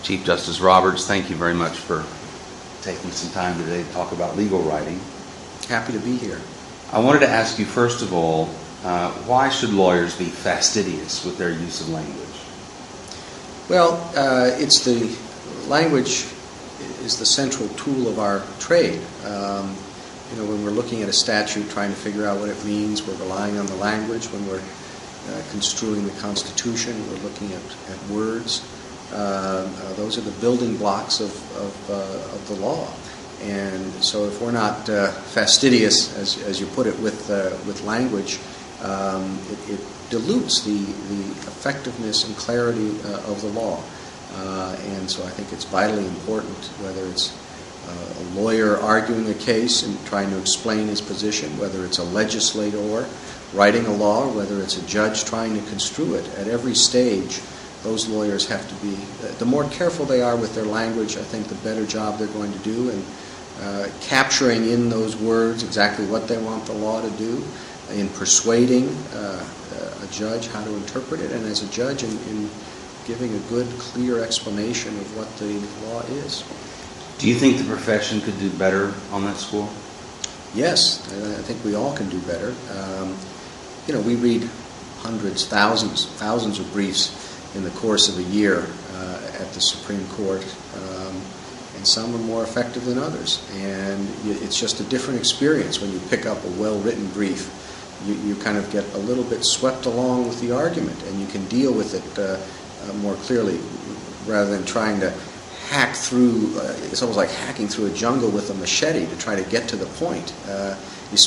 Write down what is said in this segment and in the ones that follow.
Chief Justice Roberts, thank you very much for taking some time today to talk about legal writing. Happy to be here. I wanted to ask you, first of all, why should lawyers be fastidious with their use of language? Well, it's the language is the central tool of our trade. When we're looking at a statute, trying to figure out what it means, we're relying on the language. When we're construing the Constitution, we're looking at words. Those are the building blocks of the law. And so if we're not fastidious, as you put it, with language, it dilutes the effectiveness and clarity of the law. And so I think it's vitally important, whether it's a lawyer arguing a case and trying to explain his position, whether it's a legislator writing a law, or whether it's a judge trying to construe it. At every stage, those lawyers have to be, the more careful they are with their language, I think the better job they're going to do in capturing in those words exactly what they want the law to do, in persuading a judge how to interpret it, and as a judge in giving a good, clear explanation of what the law is. Do you think the profession could do better on that score? Yes, I think we all can do better. We read hundreds, thousands of briefs in the course of a year at the Supreme Court, and some are more effective than others. And it's just a different experience when you pick up a well-written brief. You kind of get a little bit swept along with the argument, and you can deal with it more clearly rather than trying to hack through. It's almost like hacking through a jungle with a machete to try to get to the point. You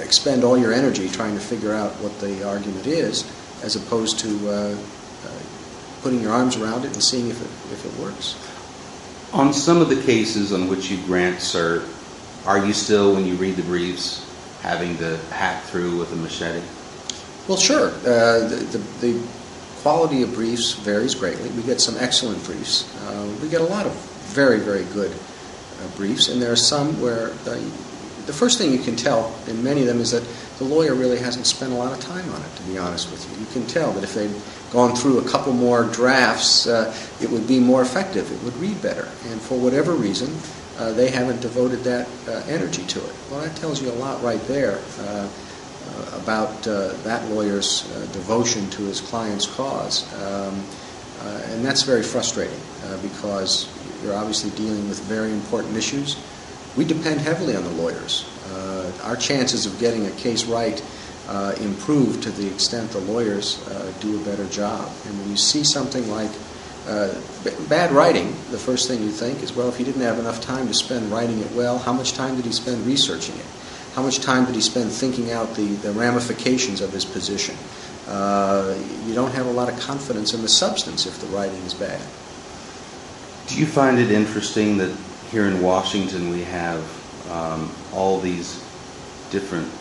expend all your energy trying to figure out what the argument is, as opposed to putting your arms around it and seeing if it works. On some of the cases on which you grant cert, are you still, when you read the briefs, having to hack through with a machete? Well, sure. The quality of briefs varies greatly. We get some excellent briefs. We get a lot of very, very good briefs, and there are some where the first thing you can tell in many of them is that the lawyer really hasn't spent a lot of time on it, to be honest with you. You can tell that if they'd gone through a couple more drafts, it would be more effective. It would read better. And for whatever reason, they haven't devoted that energy to it. Well, that tells you a lot right there about that lawyer's devotion to his client's cause. And that's very frustrating because you're obviously dealing with very important issues. We depend heavily on the lawyers. Our chances of getting a case right improve to the extent the lawyers do a better job. And when you see something like bad writing, the first thing you think is, well, if he didn't have enough time to spend writing it well, how much time did he spend researching it? How much time did he spend thinking out the ramifications of his position? You don't have a lot of confidence in the substance if the writing is bad. Do you find it interesting that here in Washington we have all these different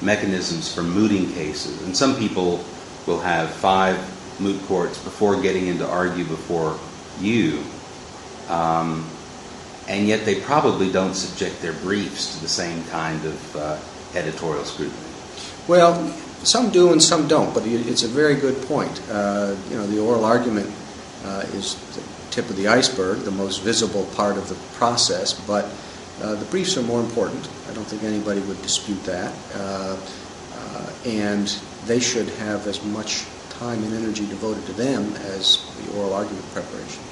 mechanisms for mooting cases? And some people will have 5 moot courts before getting in to argue before you. And yet they probably don't subject their briefs to the same kind of editorial scrutiny. Well, some do and some don't, but it's a very good point. The oral argument is the tip of the iceberg, the most visible part of the process, but the briefs are more important. I don't think anybody would dispute that. And they should have as much time and energy devoted to them as the oral argument preparation.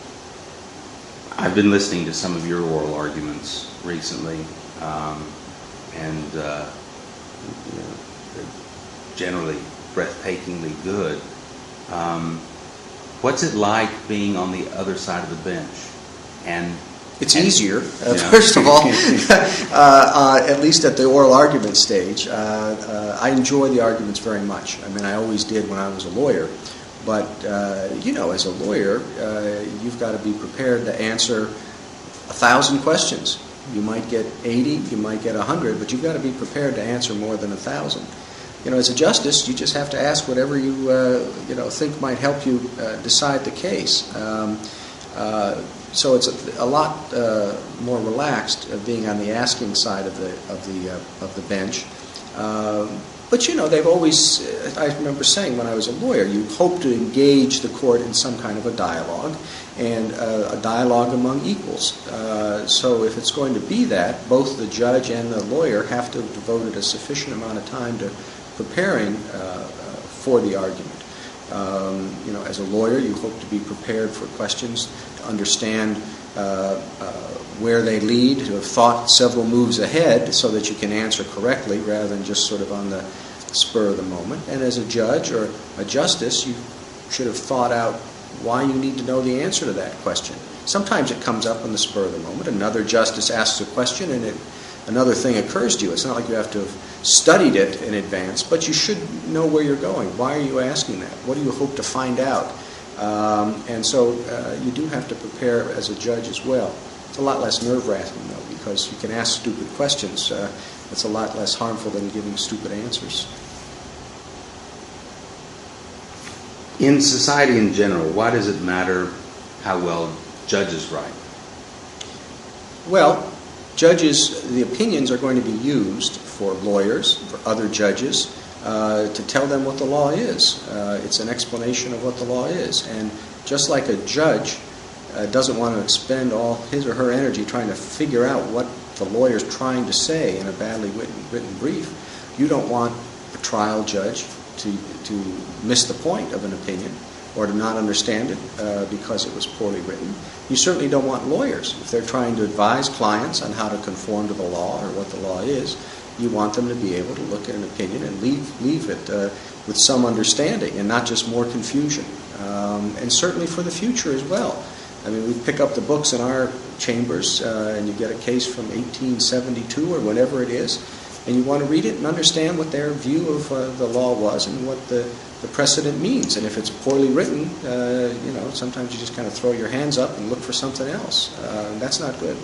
I've been listening to some of your oral arguments recently, and they're generally breathtakingly good. What's it like being on the other side of the bench? It's easier, first of all, at least at the oral argument stage. I enjoy the arguments very much. I mean, I always did when I was a lawyer. But, as a lawyer, you've got to be prepared to answer 1,000 questions. You might get 80, you might get 100, but you've got to be prepared to answer more than 1,000. As a justice, you just have to ask whatever you think might help you decide the case. So it's a lot more relaxed being on the asking side of the bench. But they've always, I remember saying when I was a lawyer, you hope to engage the court in some kind of a dialogue, and a dialogue among equals. So if it's going to be that, both the judge and the lawyer have to have devoted a sufficient amount of time to preparing for the argument. As a lawyer, you hope to be prepared for questions, to understand where they lead, to have thought several moves ahead so that you can answer correctly rather than just sort of on the spur of the moment. And as a judge or a justice, you should have thought out why you need to know the answer to that question. Sometimes it comes up on the spur of the moment. Another justice asks a question and another thing occurs to you. It's not like you have to have studied it in advance, but you should know where you're going. Why are you asking that? What do you hope to find out? And so you do have to prepare as a judge as well. It's a lot less nerve-wracking, though, because you can ask stupid questions. It's a lot less harmful than giving stupid answers. In society in general, why does it matter how well judges write? Well, judges, the opinions are going to be used for lawyers, for other judges, to tell them what the law is. It's an explanation of what the law is. And just like a judge doesn't want to expend all his or her energy trying to figure out what the lawyer's trying to say in a badly written brief, you don't want a trial judge to miss the point of an opinion or to not understand it because it was poorly written. You certainly don't want lawyers, if they're trying to advise clients on how to conform to the law or what the law is, you want them to be able to look at an opinion and leave it with some understanding and not just more confusion. And certainly for the future as well. I mean, we pick up the books in our chambers and you get a case from 1872 or whatever it is, and you want to read it and understand what their view of the law was and what the precedent means. And if it's poorly written, sometimes you just kind of throw your hands up and look for something else. That's not good.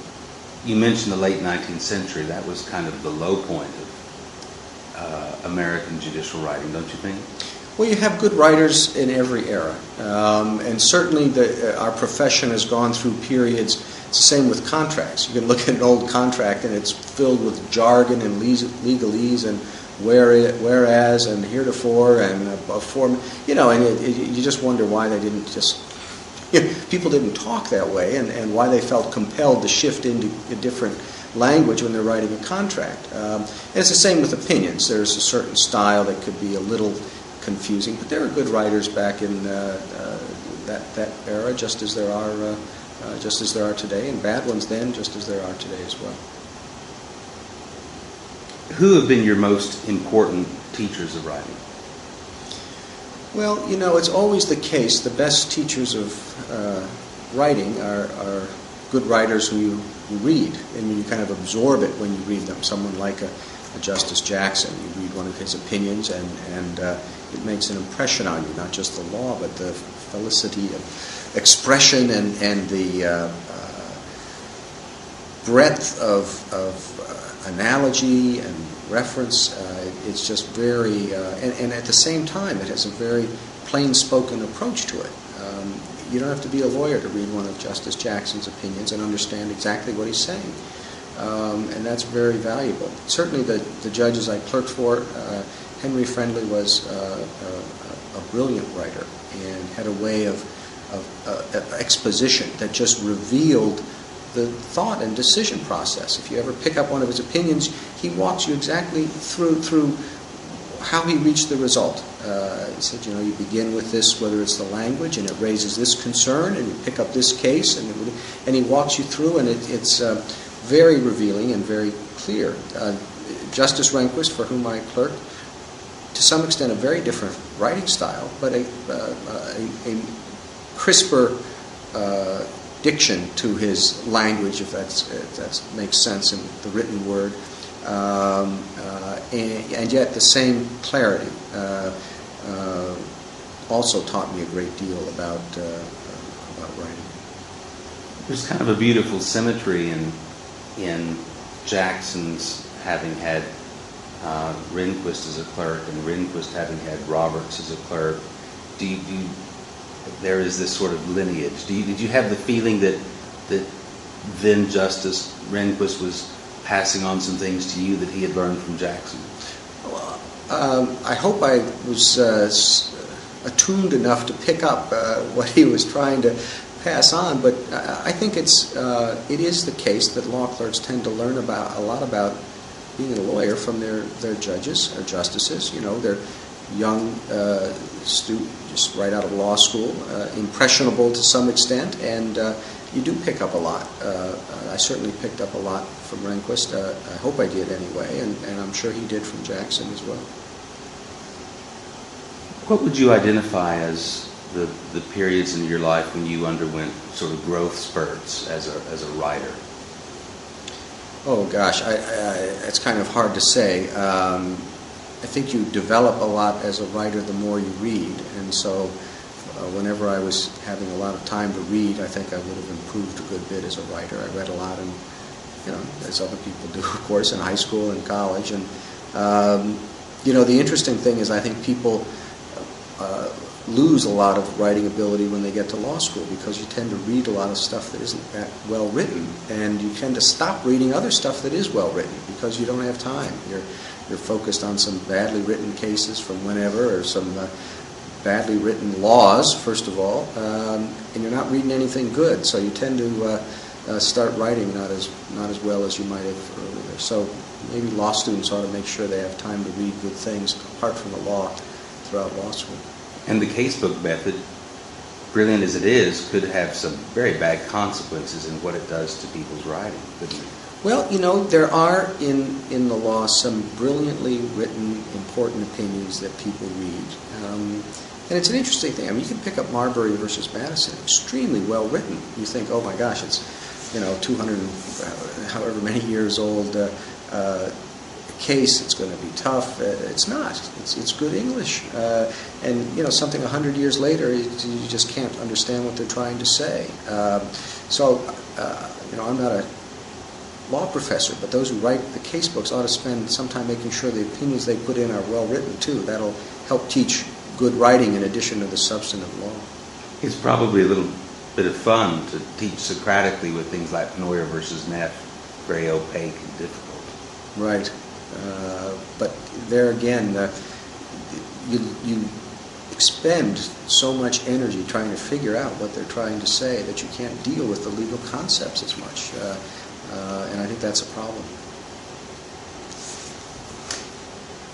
You mentioned the late 19th century. That was kind of the low point of American judicial writing, don't you think? Well, you have good writers in every era. And certainly our profession has gone through periods. It's the same with contracts. You can look at an old contract and it's filled with jargon and legalese and whereas and heretofore and form, and you just wonder why they didn't just, people didn't talk that way and why they felt compelled to shift into a different language when they're writing a contract. And it's the same with opinions. There's a certain style that could be a little confusing, but there are good writers back in that era, just as there are today, and bad ones then, just as there are today as well. Who have been your most important teachers of writing? Well, it's always the case. The best teachers of writing are good writers who you read, and you kind of absorb it when you read them. Someone like a Justice Jackson, you read one of his opinions, and it makes an impression on you, not just the law, but the felicity of expression and the breadth of analogy and reference. It's just very, and at the same time, it has a very plain-spoken approach to it. You don't have to be a lawyer to read one of Justice Jackson's opinions and understand exactly what he's saying. And that's very valuable. Certainly the judges I clerked for, Henry Friendly was a brilliant writer and had a way of exposition that just revealed the thought and decision process. If you ever pick up one of his opinions, he walks you exactly through how he reached the result. He said, you begin with this, whether it's the language, and it raises this concern, and you pick up this case, and he walks you through, and it's very revealing and very clear. Justice Rehnquist, for whom I clerked, to some extent a very different writing style, but a crisper diction to his language, if that makes sense in the written word, and yet the same clarity also taught me a great deal about writing. There's kind of a beautiful symmetry in Jackson's having had Rehnquist as a clerk and Rehnquist having had Roberts as a clerk. There is this sort of lineage. Did you have the feeling that then Justice Rehnquist was passing on some things to you that he had learned from Jackson? Well, I hope I was attuned enough to pick up what he was trying to pass on, but I think it is the case that law clerks tend to learn a lot about being a lawyer from their judges or justices. You know, they're young student, just right out of law school, impressionable to some extent, and you do pick up a lot. I certainly picked up a lot from Rehnquist. I hope I did anyway, and I'm sure he did from Jackson as well. What would you identify as the periods in your life when you underwent sort of growth spurts as a writer? Oh gosh, it's kind of hard to say. I think you develop a lot as a writer the more you read, and so whenever I was having a lot of time to read, I think I would have improved a good bit as a writer. I read a lot, and as other people do, of course, in high school and college. And the interesting thing is, I think people lose a lot of writing ability when they get to law school, because you tend to read a lot of stuff that isn't that well written, and you tend to stop reading other stuff that is well written because you don't have time. You're focused on some badly written cases from whenever, or some badly written laws, first of all, and you're not reading anything good, so you tend to start writing not as well as you might have earlier. So maybe law students ought to make sure they have time to read good things apart from the law throughout law school. And the casebook method, brilliant as it is, could have some very bad consequences in what it does to people's writing, couldn't it? Well, there are in the law some brilliantly written, important opinions that people read. And it's an interesting thing. I mean, you can pick up Marbury versus Madison, extremely well written. You think, oh my gosh, it's 200 however many years old case. It's going to be tough. It's not. It's good English. And something 100 years later, you just can't understand what they're trying to say. I'm not a law professor, but those who write the case books ought to spend some time making sure the opinions they put in are well written too. That'll help teach good writing in addition to the substantive law. It's probably a little bit of fun to teach Socratically with things like Neuer versus Neff, very opaque and difficult. Right. But there again, you expend so much energy trying to figure out what they're trying to say that you can't deal with the legal concepts as much. And I think that's a problem.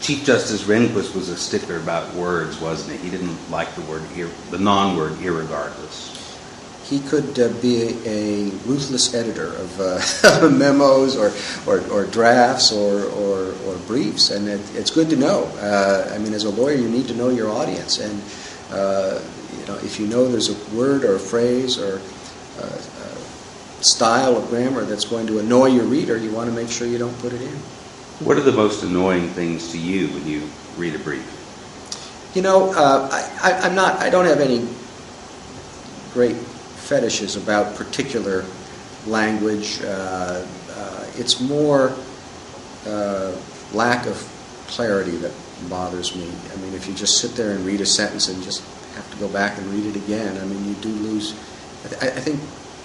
Chief Justice Rehnquist was a stickler about words, wasn't he? He didn't like the non-word irregardless. He could be a ruthless editor of memos or drafts or briefs, and it's good to know. As a lawyer, you need to know your audience, and if you know there's a word or a phrase or style of grammar that's going to annoy your reader, you want to make sure you don't put it in. What are the most annoying things to you when you read a brief? I don't have any great fetishes about particular language. It's more lack of clarity that bothers me. I mean, if you just sit there and read a sentence and just have to go back and read it again, you do lose. I think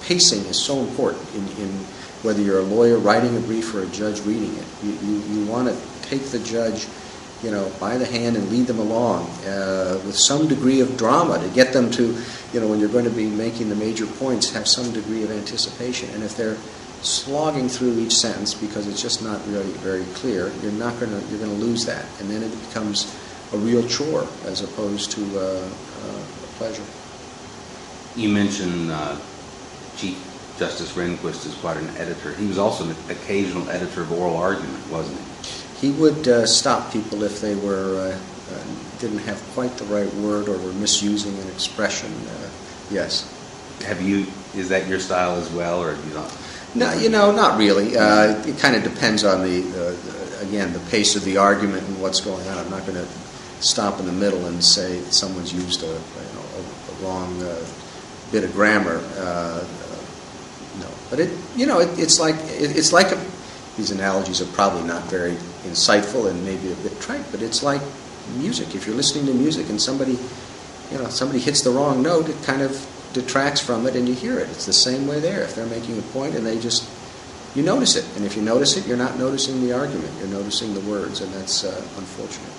pacing is so important in whether you're a lawyer writing a brief or a judge reading it. You want to take the judge, by the hand and lead them along with some degree of drama to get them to, when you're going to be making the major points, have some degree of anticipation. And if they're slogging through each sentence because it's just not really very clear, you're going to lose that, and then it becomes a real chore as opposed to a pleasure. You mentioned Chief Justice Rehnquist is quite an editor. He was also an occasional editor of oral argument, wasn't he? He would stop people if they were didn't have quite the right word or were misusing an expression. Yes. Is that your style as well, or have you not? No, not really. It kind of depends on the pace of the argument and what's going on. I'm not going to stop in the middle and say someone's used a wrong bit of grammar. No, but it's like these analogies are probably not very insightful and maybe a bit trite, but it's like music. If you're listening to music and somebody hits the wrong note, it kind of detracts from it and you hear it. It's the same way there. If they're making a point and you notice it. And if you notice it, you're not noticing the argument. You're noticing the words, and that's unfortunate.